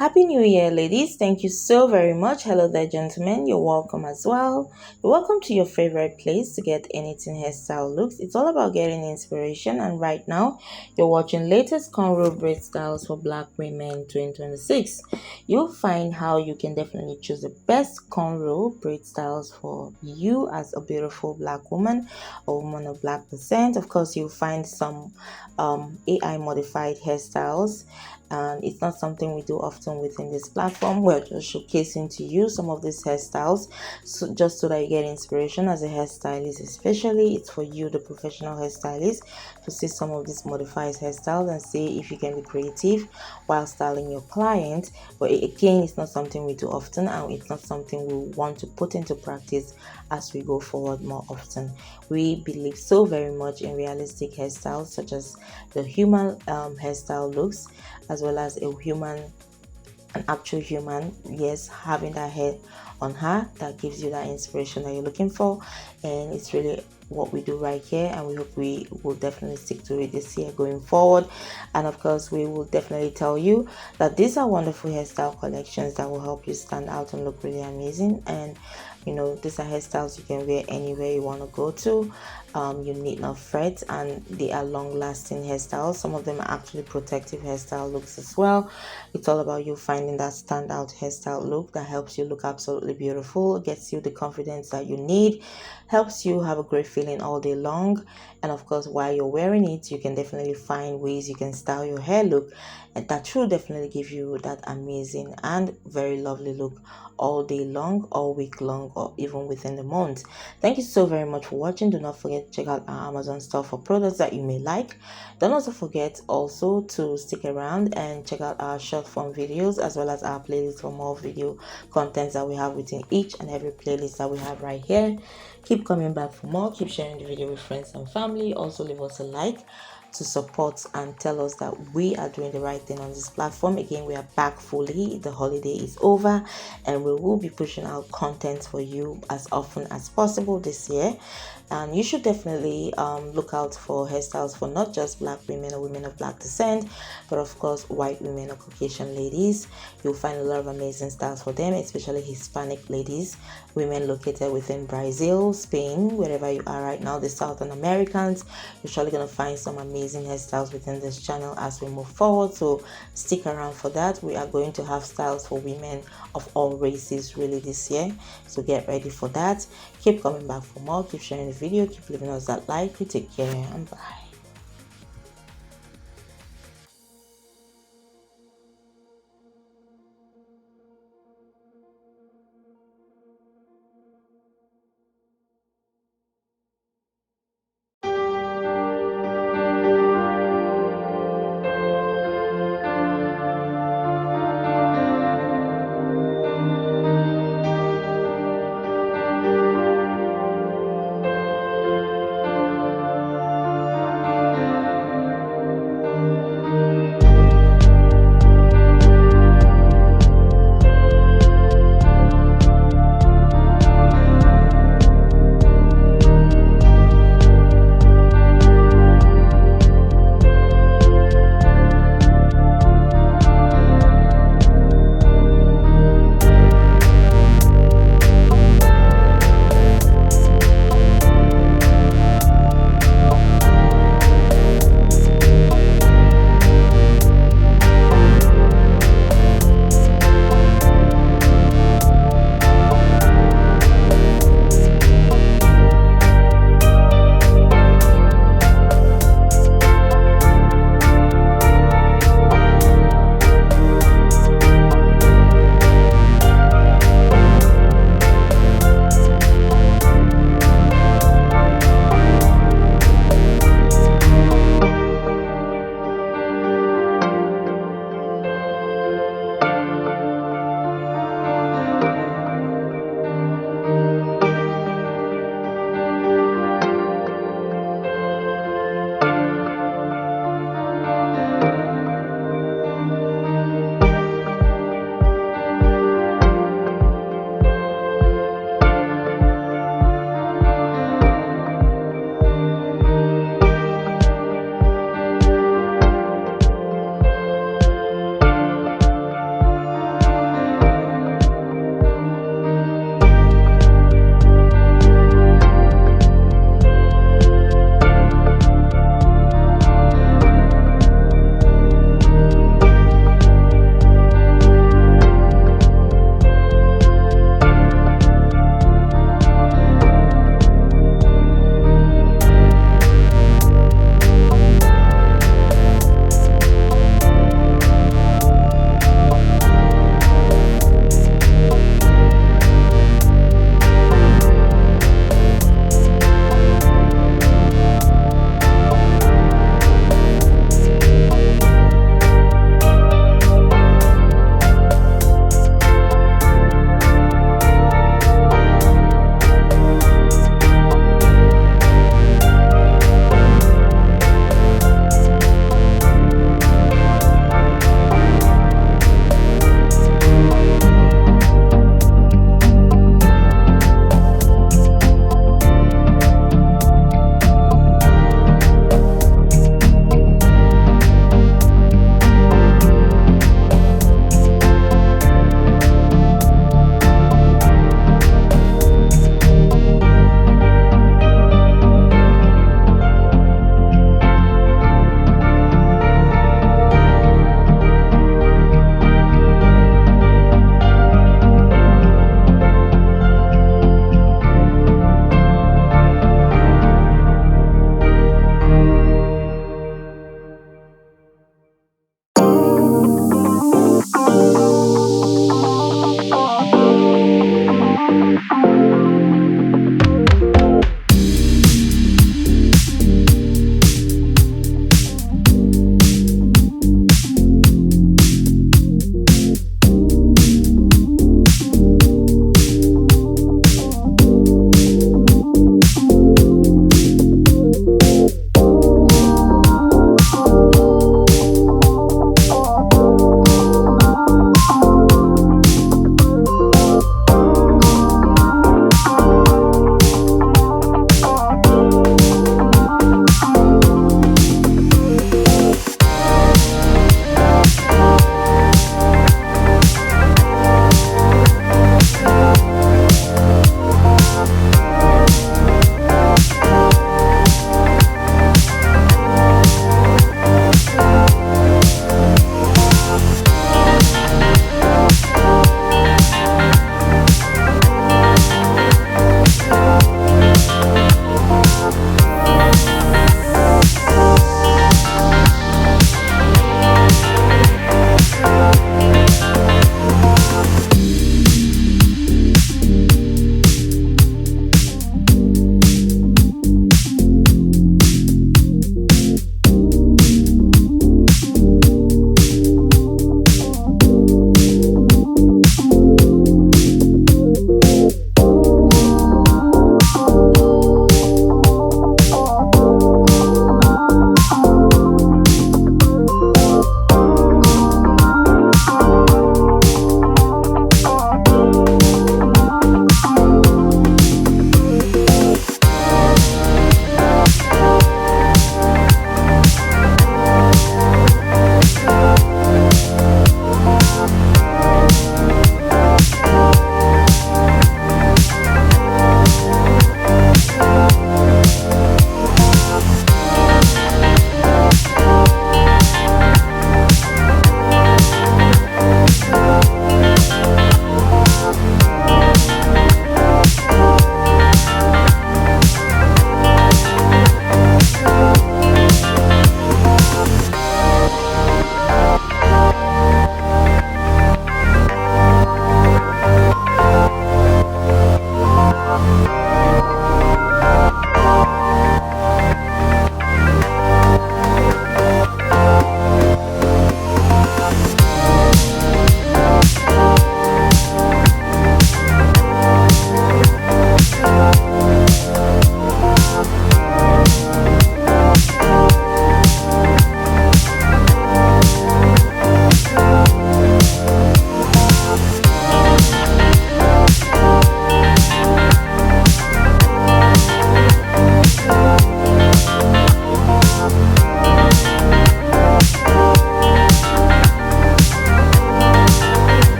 Happy New Year, ladies. Thank you so very much. Hello there, gentlemen. You're welcome as well. You're welcome to your favorite place to get anything hairstyle looks. It's all about getting inspiration, and right now, you're watching latest cornrow braid styles for Black women 2026. You'll find how you can definitely choose the best cornrow braid styles for you as a beautiful Black woman, a woman of Black descent. Of course, you'll find some AI modified hairstyles, and it's not something we do often within this platform. We're just showcasing to you some of these hairstyles, so just so that you get inspiration as a hairstylist. Especially it's for you, the professional hairstylist, to see some of these modified hairstyles and see if you can be creative while styling your client. But again, it's not something we do often, and it's not something we want to put into practice as we go forward more often. We believe so very much in realistic hairstyles, such as the human hairstyle looks, as well as an actual human, yes, having that hair on her that gives you that inspiration that you're looking for. And it's really what we do right here, and we hope we will definitely stick to it this year going forward. And of course, we will definitely tell you that these are wonderful hairstyle collections that will help you stand out and look really amazing. And these are hairstyles you can wear anywhere you want to go to. You need not fret, and they are long-lasting hairstyles. Some of them are actually protective hairstyle looks as well. It's all about you finding that standout hairstyle look that helps you look absolutely beautiful, gets you the confidence that you need, helps you have a great feeling all day long. And of course, while you're wearing it, you can definitely find ways you can style your hair look, and that will definitely give you that amazing and very lovely look all day long, all week long, or even within the month. Thank you so very much for watching. Do not forget to check out our Amazon store for products that you may like. Don't also forget also to stick around and check out our short form videos, as well as our playlist for more video contents that we have within each and every playlist that we have right here. Keep coming back for more. Keep sharing the video with friends and family. Also leave us a like to support and tell us that we are doing the right thing on this platform. Again, we are back fully. The holiday is over, and we will be pushing out content for you as often as possible this year. And you should definitely look out for hairstyles for not just Black women or women of Black descent, but of course white women or Caucasian ladies. You'll find a lot of amazing styles for them, especially Hispanic ladies, women located within Brazil, Spain, wherever you are right now, the Southern Americans. You're surely going to find some amazing hairstyles within this channel as we move forward, so stick around for that. We are going to have styles for women of all races really this year, so get ready for that. Keep coming back for more. Keep sharing the video, keep leaving us that like. You take care, and bye.